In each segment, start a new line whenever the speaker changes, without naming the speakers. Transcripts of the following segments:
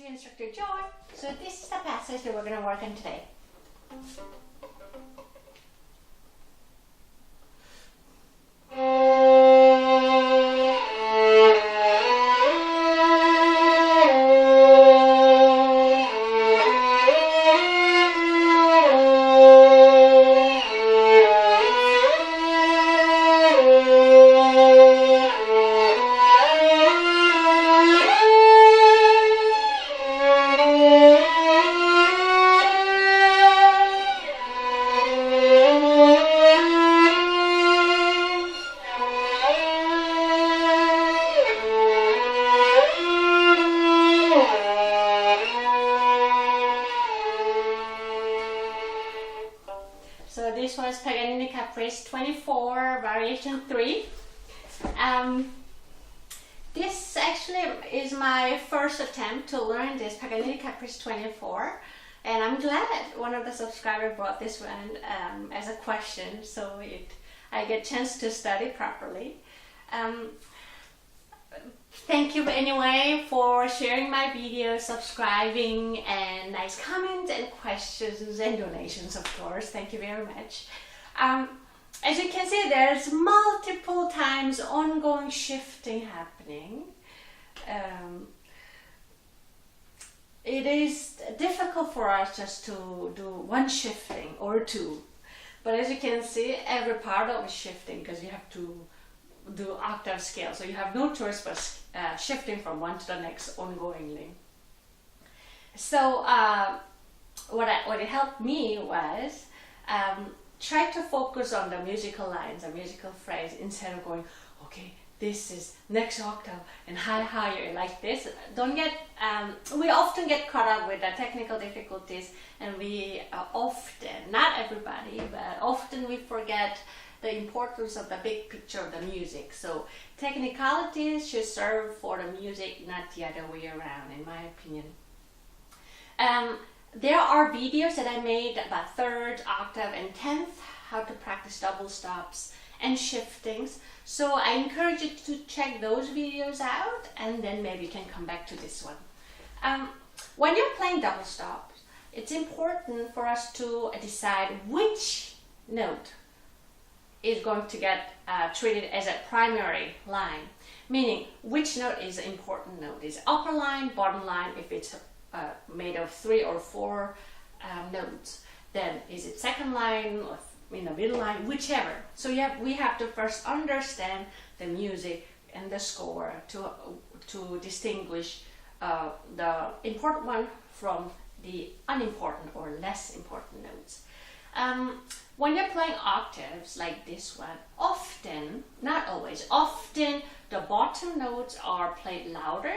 your instructor Joy. So this is the passage that we're going to work on today. So this was Paganini Caprice 24, variation 3. This actually is my first attempt to learn this Paganini Caprice 24, and I'm glad one of the subscribers brought this one as a question, so I get a chance to study properly. Thank you anyway for sharing my video, subscribing, and nice comments and questions and donations, of course. Thank you very much. As you can see, there's multiple times ongoing shifting happening. It is difficult for us just to do one shifting or two. But as you can see, every part of it is shifting because you have to do octave scale, so you have no choice but shifting from one to the next ongoingly. So what it helped me was try to focus on the musical lines, the musical phrase, instead of going, okay, this is next octave and higher like this. Don't get we often get caught up with the technical difficulties, and we often, not everybody, but often we forget the importance of the big picture of the music. So technicalities should serve for the music, not the other way around, in my opinion. There are videos that I made about 3rd, octave, and 10th, how to practice double stops and shiftings. So I encourage you to check those videos out, and then maybe you can come back to this one. When you're playing double stops, it's important for us to decide which note is going to get treated as a primary line, meaning which note is an important note. Is upper line, bottom line, if it's made of 3 or 4 notes, then is it second line or in the middle line, whichever. So we have to first understand the music and the score to distinguish the important one from the unimportant or less important notes. When you're playing octaves like this one, often, not always, often the bottom notes are played louder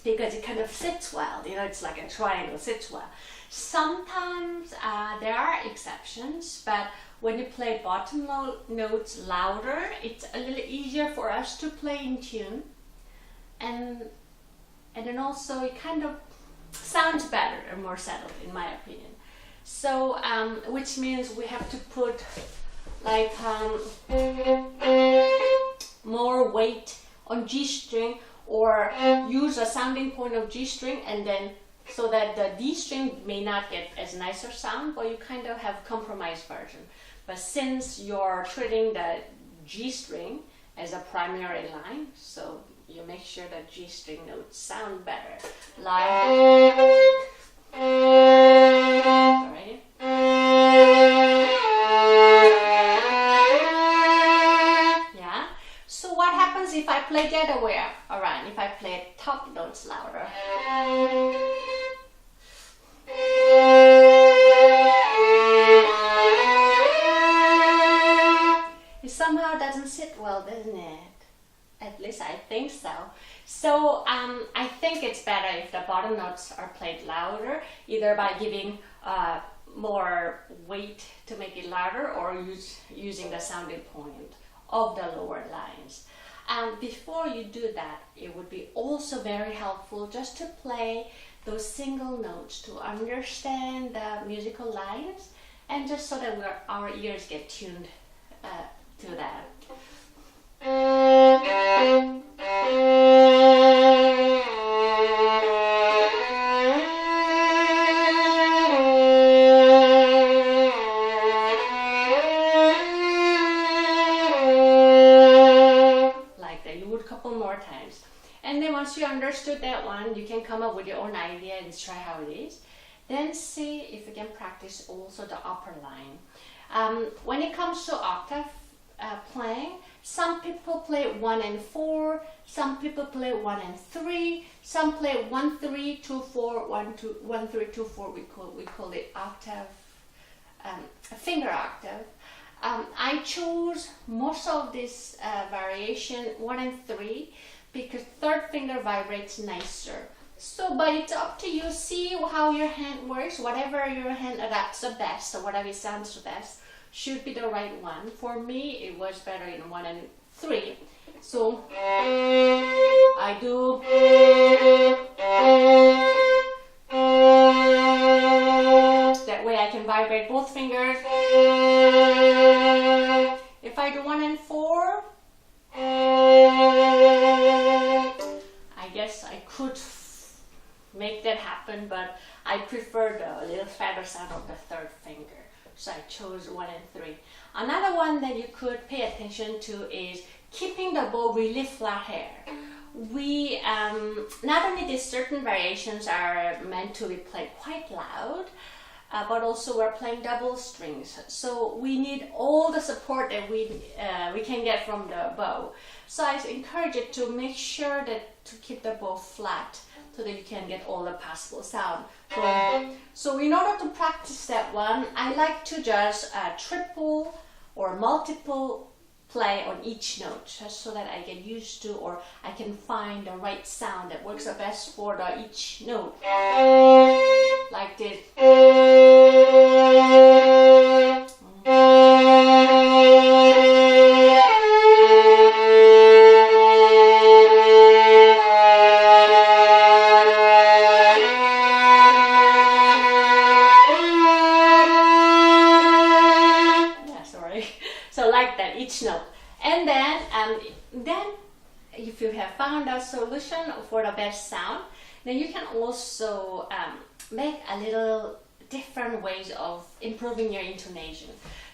because it kind of sits well. You know, it's like a triangle, sits well. Sometimes there are exceptions, but when you play bottom notes louder, it's a little easier for us to play in tune, and then also it kind of sounds better and more settled, in my opinion. So, which means we have to put like more weight on G string, or use a sounding point of G string, and then so that the D string may not get as nicer sound, but you kind of have compromise version. But since you're treating the G string as a primary line, so you make sure that G string notes sound better. Like, right? Yeah. So what happens if I play the other way around? If I play top notes louder? It somehow doesn't sit well, doesn't it? At least I think so. So I think it's better if the bottom notes are played louder, either by giving more weight to make it louder, or using the sounding point of the lower lines. Before you do that, it would be also very helpful just to play those single notes to understand the musical lines, and just so that our ears get tuned to that. understood that one, you can come up with your own idea and try how it is. Then see if you can practice also the upper line. When it comes to octave playing, some people play 1 and 4, some people play 1 and 3, some play 1 3 2 4 1 2 1 3 2 4. We call it octave, finger octave. I chose most of this variation 1 and 3 because third finger vibrates nicer. So, but it's up to you. See how your hand works. Whatever your hand adapts the best, or whatever sounds the best, should be the right one. For me, it was better in 1 and 3. So I do. That way I can vibrate both fingers. If I do 1 and 4, I guess I could make that happen, but I prefer the little fatter sound of the third finger. So I chose 1 and 3. Another one that you could pay attention to is keeping the bow really flat here. We, not only these certain variations are meant to be played quite loud, but also we're playing double strings. So we need all the support that we can get from the bow. So I encourage you to make sure that to keep the bow flat, so that you can get all the possible sound. So in order to practice that one, I like to just triple or multiple play on each note, just so that I get used to, or I can find the right sound that works the best for each note. Like this. Note. And then if you have found a solution for the best sound, then you can also make a little different ways of improving your intonation.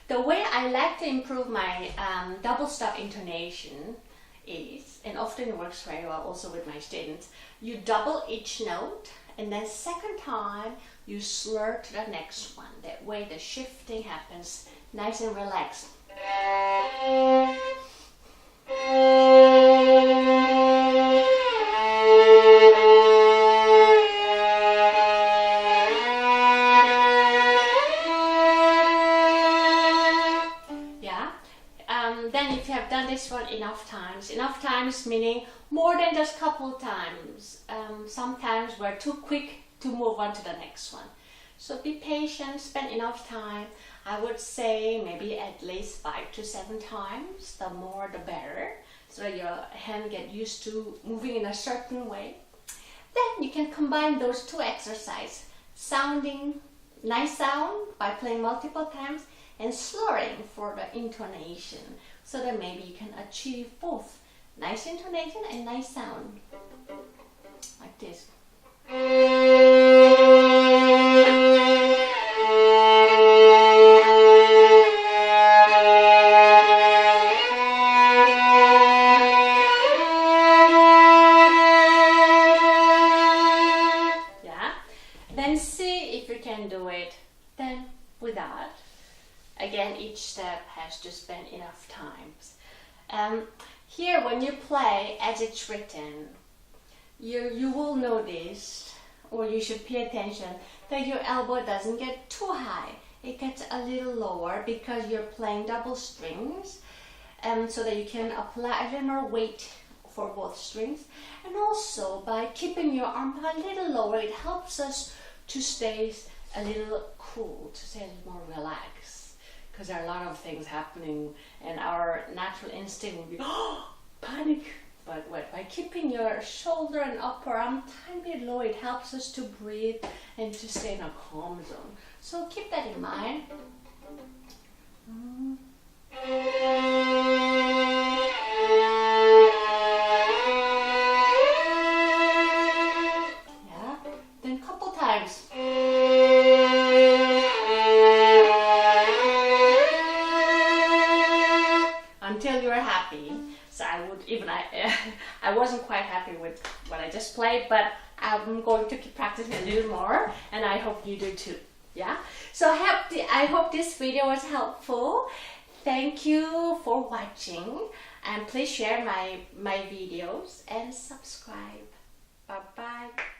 The way I like to improve my double stop intonation is, and often works very well also with my students, you double each note, and then second time you slur to the next one. That way the shifting happens nice and relaxed. Then if you have done this one enough times meaning more than just couple times, sometimes we're too quick to move on to the next one. So be patient, spend enough time. I would say maybe at least 5 to 7 times, the more the better, so that your hand get used to moving in a certain way. Then you can combine those two exercises, sounding nice sound by playing multiple times and slurring for the intonation, so that maybe you can achieve both nice intonation and nice sound, like this. Again, each step has to spend enough times. Here, when you play as it's written, you will notice, or you should pay attention, that your elbow doesn't get too high. It gets a little lower because you're playing double strings, so that you can apply a little more weight for both strings. And also, by keeping your arm a little lower, it helps us to stay a little cool, to stay a little more relaxed. Because there are a lot of things happening, and our natural instinct will be panic. But by keeping your shoulder and upper arm tiny bit low, it helps us to breathe and to stay in a calm zone. So keep that in mind. Yeah, then a couple times. Until you're happy. So I wasn't quite happy with what I just played, but I'm going to keep practicing a little more, and I hope you do too. Yeah. So I hope this video was helpful. Thank you for watching, and please share my videos and subscribe. Bye bye.